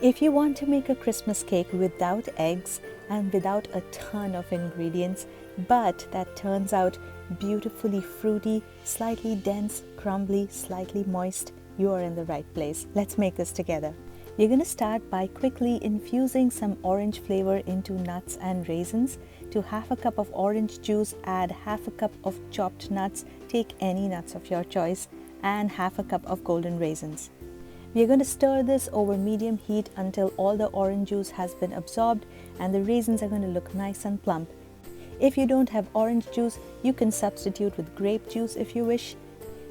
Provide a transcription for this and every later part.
If you want to make a Christmas cake without eggs and without a ton of ingredients, but that turns out beautifully fruity, slightly dense, crumbly, slightly moist, you are in the right place. Let's make this together. You're going to start by quickly infusing some orange flavor into nuts and raisins. To half a cup of orange juice, add half a cup of chopped nuts, take any nuts of your choice, and half a cup of golden raisins. We are going to stir this over medium heat until all the orange juice has been absorbed and the raisins are going to look nice and plump. If you don't have orange juice, you can substitute with grape juice if you wish.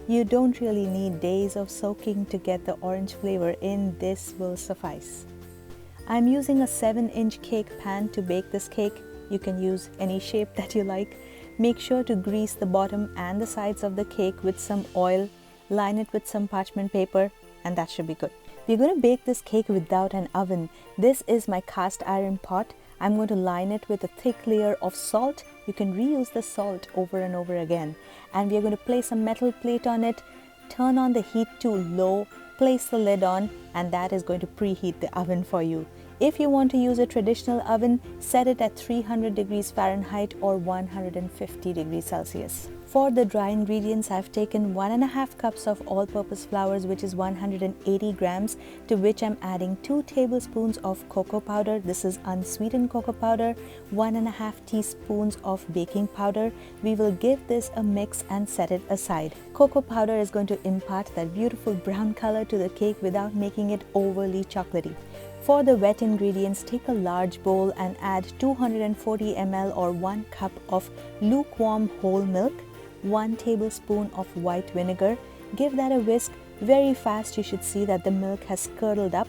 You don't really need days of soaking to get the orange flavor in. This will suffice. I'm using a 7-inch cake pan to bake this cake. You can use any shape that you like. Make sure to grease the bottom and the sides of the cake with some oil. Line it with some parchment paper, and that should be good. We're going to bake this cake without an oven. This is my cast iron pot. I'm going to line it with a thick layer of salt. You can reuse the salt over and over again. And we are going to place a metal plate on it, turn on the heat to low, place the lid on, and that is going to preheat the oven for you. If you want to use a traditional oven, set it at 300 degrees Fahrenheit or 150 degrees Celsius. For the dry ingredients, I've taken 1.5 cups of all-purpose flours, which is 180 grams, to which I'm adding 2 tablespoons of cocoa powder. This is unsweetened cocoa powder, 1.5 teaspoons of baking powder. We will give this a mix and set it aside. Cocoa powder is going to impart that beautiful brown color to the cake without making it overly chocolatey. For the wet ingredients, take a large bowl and add 240 ml or 1 cup of lukewarm whole milk, 1 tablespoon of white vinegar. Give that a whisk very fast. You should see that the milk has curdled up.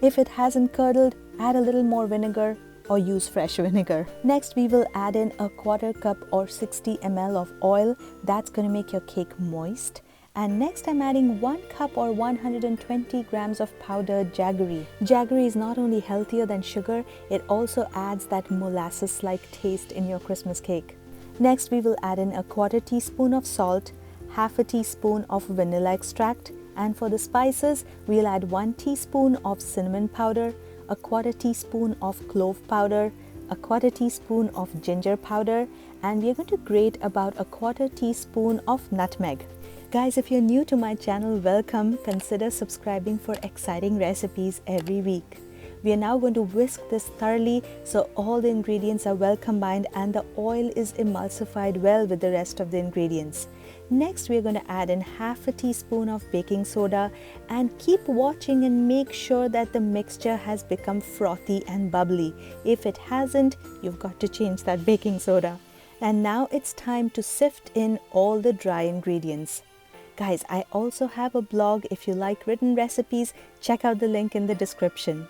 If it hasn't curdled, add a little more vinegar or use fresh vinegar. Next, we will add in a 1/4 cup or 60 ml of oil. That's going to make your cake moist. And next I'm adding 1 cup or 120 grams of powdered jaggery. Jaggery is not only healthier than sugar, it also adds that molasses-like taste in your Christmas cake. Next we will add in a 1/4 teaspoon of salt, 1/2 teaspoon of vanilla extract, and for the spices we'll add 1 teaspoon of cinnamon powder, a 1/4 teaspoon of clove powder, a 1/4 teaspoon of ginger powder, and we're going to grate about a 1/4 teaspoon of nutmeg. Guys, if you're new to my channel, welcome. Consider subscribing for exciting recipes every week. We are now going to whisk this thoroughly so all the ingredients are well combined and the oil is emulsified well with the rest of the ingredients. Next, we are going to add in 1/2 teaspoon of baking soda and keep watching and make sure that the mixture has become frothy and bubbly. If it hasn't, you've got to change that baking soda. And now it's time to sift in all the dry ingredients. Guys, I also have a blog. If you like written recipes, check out the link in the description.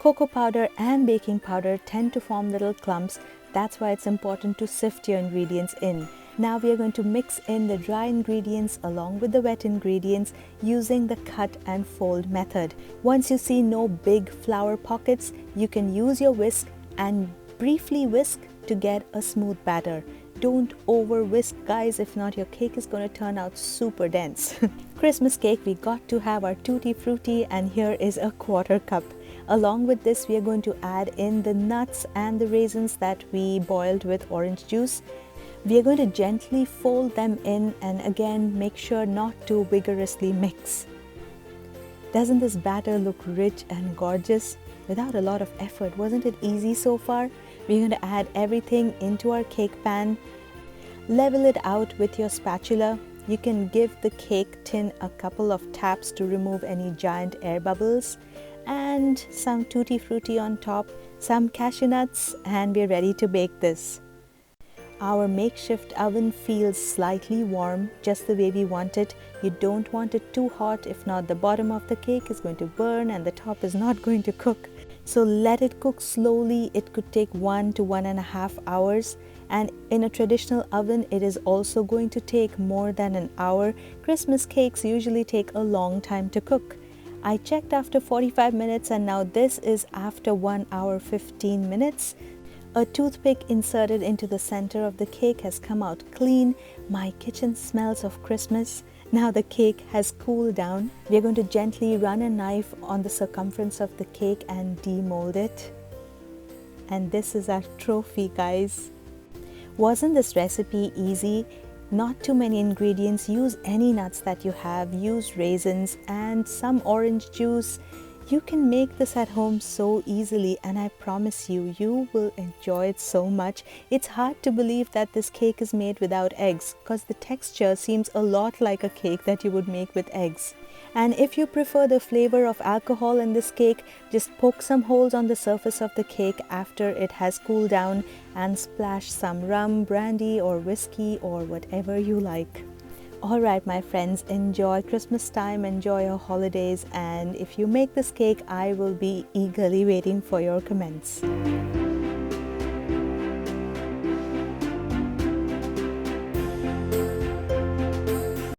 Cocoa powder and baking powder tend to form little clumps. That's why it's important to sift your ingredients in. Now we are going to mix in the dry ingredients along with the wet ingredients using the cut and fold method. Once you see no big flour pockets, you can use your whisk and briefly whisk to get a smooth batter. Don't over whisk, guys, if not your cake is going to turn out super dense. Christmas cake, we got to have our tutti frutti, and here is a 1/4 cup. Along with this, we are going to add in the nuts and the raisins that we boiled with orange juice. We are going to gently fold them in and again make sure not to vigorously mix. Doesn't this batter look rich and gorgeous? Without a lot of effort, wasn't it easy so far? We're going to add everything into our cake pan. Level it out with your spatula. You can give the cake tin a couple of taps to remove any giant air bubbles. And some tutti frutti on top, some cashew nuts, and we're ready to bake this. Our makeshift oven feels slightly warm, just the way we want it. You don't want it too hot, if not the bottom of the cake is going to burn and the top is not going to cook. So let it cook slowly. It could take 1 to 1.5 hours. And in a traditional oven, it is also going to take more than an hour. Christmas cakes usually take a long time to cook. I checked after 45 minutes and now this is after 1 hour 15 minutes. A toothpick inserted into the center of the cake has come out clean. My kitchen smells of Christmas Now the cake has cooled down. We're going to gently run a knife on the circumference of the cake and demold it. And this is our trophy, guys. Wasn't this recipe easy? Not too many ingredients. Use any nuts that you have. Use raisins and some orange juice. You can make this at home so easily, and I promise you, you will enjoy it so much. It's hard to believe that this cake is made without eggs because the texture seems a lot like a cake that you would make with eggs. And if you prefer the flavor of alcohol in this cake, just poke some holes on the surface of the cake after it has cooled down and splash some rum, brandy or whiskey or whatever you like. Alright my friends, enjoy Christmas time, enjoy your holidays, and if you make this cake, I will be eagerly waiting for your comments.